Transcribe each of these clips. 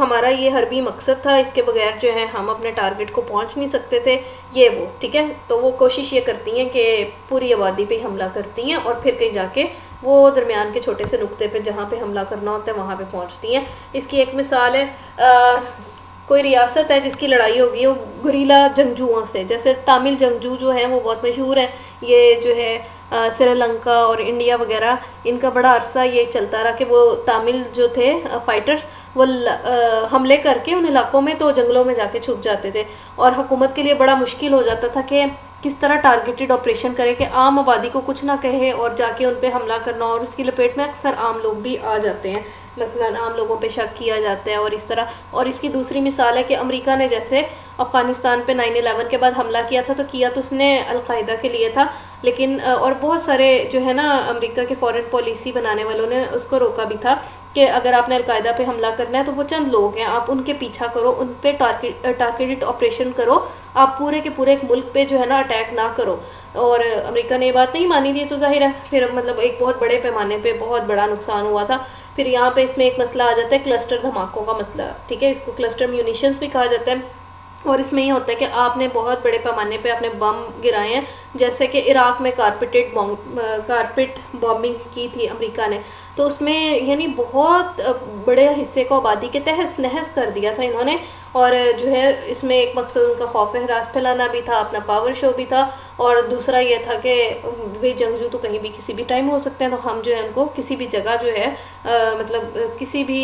ہمارا یہ حربی مقصد تھا، اس کے بغیر جو ہے ہم اپنے ٹارگٹ کو پہنچ نہیں سکتے تھے، یہ وہ ٹھیک ہے. تو وہ کوشش یہ کرتی ہیں کہ پوری آبادی پہ حملہ کرتی ہیں اور پھر کہیں جا کے وہ درمیان کے چھوٹے سے نقطے پہ جہاں پہ حملہ کرنا ہوتا ہے وہاں پہ پہنچتی ہیں. اس کی ایک مثال ہے کوئی ریاست ہے جس کی لڑائی ہوگی وہ گریلا جنگجوؤں سے، جیسے تامل جنگجو جو ہیں وہ بہت مشہور ہیں. یہ جو ہے سری لنکا اور انڈیا وغیرہ، ان کا بڑا عرصہ یہ چلتا رہا کہ وہ تامل جو تھے فائٹرز وہ حملے کر کے ان علاقوں میں تو جنگلوں میں جا کے چھپ جاتے تھے، اور حکومت کے لیے بڑا مشکل ہو جاتا تھا کہ کس طرح ٹارگیٹڈ آپریشن کرے کہ عام آبادی کو کچھ نہ کہے اور جا کے ان پہ حملہ کرنا. اور اس کی لپیٹ میں اکثر عام لوگ بھی آ جاتے ہیں، مثلا عام لوگوں پہ شک کیا جاتا ہے اور اس طرح. اور اس کی دوسری مثال ہے کہ امریکہ نے جیسے افغانستان پہ 9/11 کے بعد حملہ کیا تھا، تو کیا تو اس نے القاعدہ کے لیے تھا، لیکن اور بہت سارے جو ہے نا امریکہ کے فورن پالیسی بنانے والوں نے اس کو روکا بھی تھا کہ اگر آپ نے القاعدہ پہ حملہ کرنا ہے تو وہ چند لوگ ہیں، آپ ان کے پیچھا کرو، ان پہ ٹارگیٹڈ آپریشن کرو، آپ پورے کے پورے ایک ملک پہ جو ہے نا اٹیک نہ کرو. اور امریکہ نے یہ بات نہیں مانی تھی، تو ظاہر ہے پھر مطلب ایک بہت بڑے پیمانے پہ بہت بڑا نقصان ہوا تھا. پھر یہاں پہ اس میں ایک مسئلہ آ جاتا ہے کلسٹر دھماکوں کا مسئلہ، ٹھیک ہے، اس کو کلسٹر میونیشنز بھی کہا جاتا ہے. اور اس میں یہ ہوتا ہے کہ آپ نے بہت بڑے پیمانے پہ اپنے بم گرائے ہیں، جیسے کہ عراق میں کارپٹ بامبنگ کی تھی امریکہ نے، تو اس میں یعنی بہت بڑے حصے کو آبادی کے تہس نہس کر دیا تھا انہوں نے. اور جو ہے اس میں ایک مقصد ان کا خوف ہراس پھیلانا بھی تھا، اپنا پاور شو بھی تھا، اور دوسرا یہ تھا کہ بھئی جنگجو تو کہیں بھی کسی بھی ٹائم ہو سکتے ہیں، تو ہم جو ہے ان کو کسی بھی جگہ جو ہے مطلب کسی بھی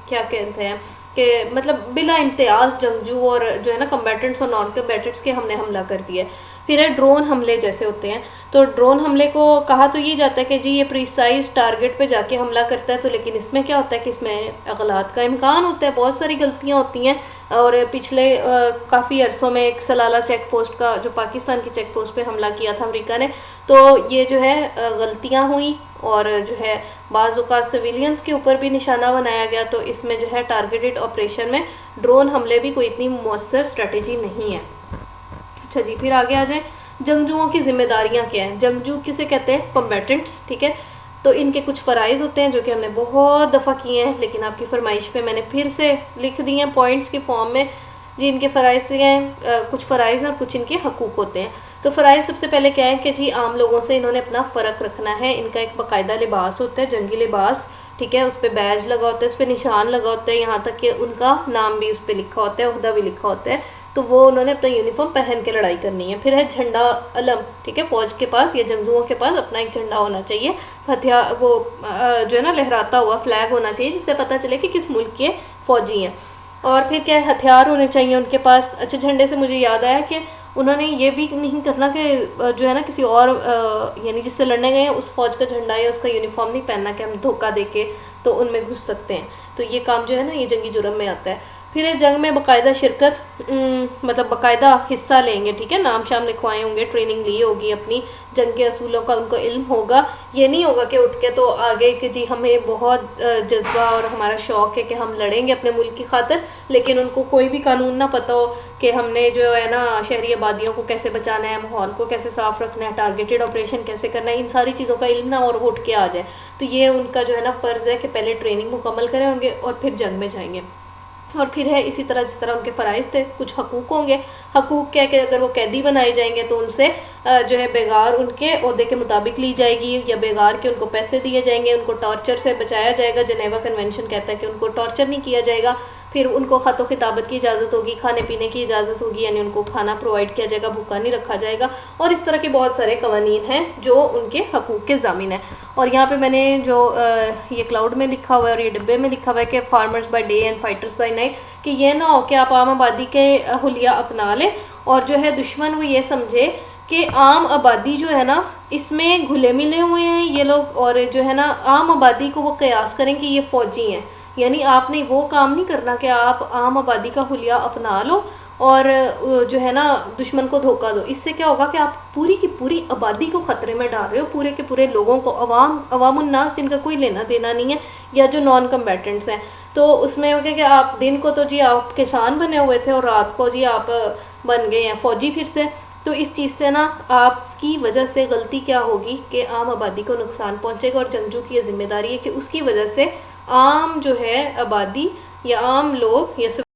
کیا کہتے ہیں کہ مطلب بلا امتیاز جنگجو اور جو ہے نا کمبیٹنٹس اور نان کمبیٹنٹس کے ہم نے حملہ کر دیا. پھر ہے ڈرون حملے جیسے ہوتے ہیں، تو ڈرون حملے کو کہا تو یہ جاتا ہے کہ جی یہ پریسائز ٹارگٹ پہ جا کے حملہ کرتا ہے، تو لیکن اس میں کیا ہوتا ہے کہ اس میں اغلاط کا امکان ہوتا ہے، بہت ساری غلطیاں ہوتی ہیں. اور پچھلے کافی عرصوں میں ایک سلالہ چیک پوسٹ کا جو پاکستان کی چیک پوسٹ پہ حملہ کیا تھا امریکہ نے، تو یہ جو ہے غلطیاں ہوئیں اور جو ہے بعض اوقات سویلینز کے اوپر بھی نشانہ بنایا گیا. تو اس میں جو ہے ٹارگیٹڈ آپریشن میں ڈرون حملے بھی کوئی اتنی مؤثر اسٹریٹجی نہیں ہے. اچھا جی، پھر آگے آ جائیں جنگجوؤں کی ذمہ داریاں کیا ہیں. جنگجو کسے کہتے ہیں؟ کمبیٹنٹس، ٹھیک ہے. تو ان کے کچھ فرائض ہوتے ہیں جو کہ ہم نے بہت دفعہ کیے ہیں، لیکن آپ کی فرمائش پہ میں نے پھر سے لکھ دی ہیں پوائنٹس کی فارم میں. جی ان کے فرائض سے ہیں، کچھ فرائض ہیں اور کچھ ان کے حقوق ہوتے ہیں. تو فرائض سب سے پہلے کیا ہے کہ جی عام لوگوں سے انہوں نے اپنا فرق رکھنا ہے. ان کا ایک باقاعدہ لباس ہوتا ہے، جنگی لباس، ٹھیک ہے، اس پہ بیج لگا ہوتا ہے، اس پہ نشان لگا ہوتا ہے، یہاں تک کہ ان کا نام بھی اس پہ لکھا ہوتا ہے، عہدہ بھی لکھا ہوتا ہے. تو وہ انہوں نے اپنا یونیفارم پہن کے لڑائی کرنی ہے. پھر ہے جھنڈا علم، ٹھیک ہے، فوج کے پاس یا جنگجوؤں کے پاس اپنا ایک جھنڈا ہونا چاہیے، ہتھیار وہ جو ہے نا لہراتا ہوا فلیگ ہونا چاہیے جس سے پتہ چلے کہ کس ملک کے فوجی ہیں. اور پھر کیا ہے، ہتھیار ہونے چاہیے ان کے پاس. اچھا، جھنڈے سے مجھے یاد آیا کہ انہوں نے یہ بھی نہیں کرنا کہ جو ہے نا کسی اور یعنی جس سے لڑنے گئے ہیں اس فوج کا جھنڈا یا اس کا یونیفارم نہیں پہننا کہ ہم دھوکہ دے کے تو ان میں گھس سکتے ہیں. تو یہ کام جو ہے نا یہ جنگی جرم میں آتا ہے. پھر یہ جنگ میں باقاعدہ شرکت، مطلب باقاعدہ حصہ لیں گے، ٹھیک ہے، نام شام لکھوائے ہوں گے، ٹریننگ لی ہوگی، اپنی جنگ کے اصولوں کا ان کو علم ہوگا. یہ نہیں ہوگا کہ اٹھ کے تو آگے کہ جی ہمیں بہت جذبہ اور ہمارا شوق ہے کہ ہم لڑیں گے اپنے ملک کی خاطر، لیکن ان کو کوئی بھی قانون نہ پتہ ہو کہ ہم نے جو ہے نا شہری آبادیوں کو کیسے بچانا ہے، ماحول کو کیسے صاف رکھنا ہے، ٹارگیٹڈ آپریشن کیسے کرنا ہے، ان ساری چیزوں کا علم نہ اور وہ اٹھ کے آ جائے. تو یہ ان کا جو ہے نا فرض ہے کہ پہلے ٹریننگ مکمل کریں ہوں گے اور پھر جنگ میں جائیں گے. اور پھر ہے اسی طرح جس طرح ان کے فرائض تھے کچھ حقوق ہوں گے. حقوق کیا کہ اگر وہ قیدی بنائے جائیں گے تو ان سے جو ہے بیگار ان کے عہدے کے مطابق لی جائے گی، یا بیگار کے ان کو پیسے دیے جائیں گے، ان کو ٹارچر سے بچایا جائے گا. جنیوا کنونشن کہتا ہے کہ ان کو ٹارچر نہیں کیا جائے گا. پھر ان کو خط و خطابت کی اجازت ہوگی، کھانے پینے کی اجازت ہوگی، یعنی ان کو کھانا پرووائڈ کیا جائے گا، بھوکا نہیں رکھا جائے گا. اور اس طرح کے بہت سارے قوانین ہیں جو ان کے حقوق کے ضامن ہیں. اور یہاں پہ میں نے جو یہ کلاؤڈ میں لکھا ہوا ہے اور یہ ڈبے میں لکھا ہوا ہے کہ farmers by day and fighters by night, کہ یہ نہ ہو کہ آپ عام آبادی کے حلیہ اپنا لیں اور جو ہے دشمن وہ یہ سمجھے کہ عام آبادی جو ہے نا اس میں گھلے ملے ہوئے ہیں یہ لوگ، اور جو ہے نا عام آبادی کو وہ قیاس کریں کہ یہ فوجی ہیں. یعنی آپ نے وہ کام نہیں کرنا کہ آپ عام آبادی کا حلیہ اپنا لو اور جو ہے نا دشمن کو دھوکہ دو. اس سے کیا ہوگا کہ آپ پوری کی پوری آبادی کو خطرے میں ڈال رہے ہو، پورے کے پورے لوگوں کو، عوام الناس جن کا کوئی لینا دینا نہیں ہے یا جو نان کمبیٹنٹس ہیں. تو اس میں ہو گیا کہ آپ دن کو تو جی آپ کسان بنے ہوئے تھے اور رات کو جی آپ بن گئے ہیں فوجی پھر سے. تو اس چیز سے نا آپ کی وجہ سے غلطی کیا ہوگی کہ عام آبادی کو نقصان پہنچے گا، اور جنگجو کی یہ ذمہ داری ہے کہ اس کی وجہ سے عام جو ہے آبادی یا عام لوگ یا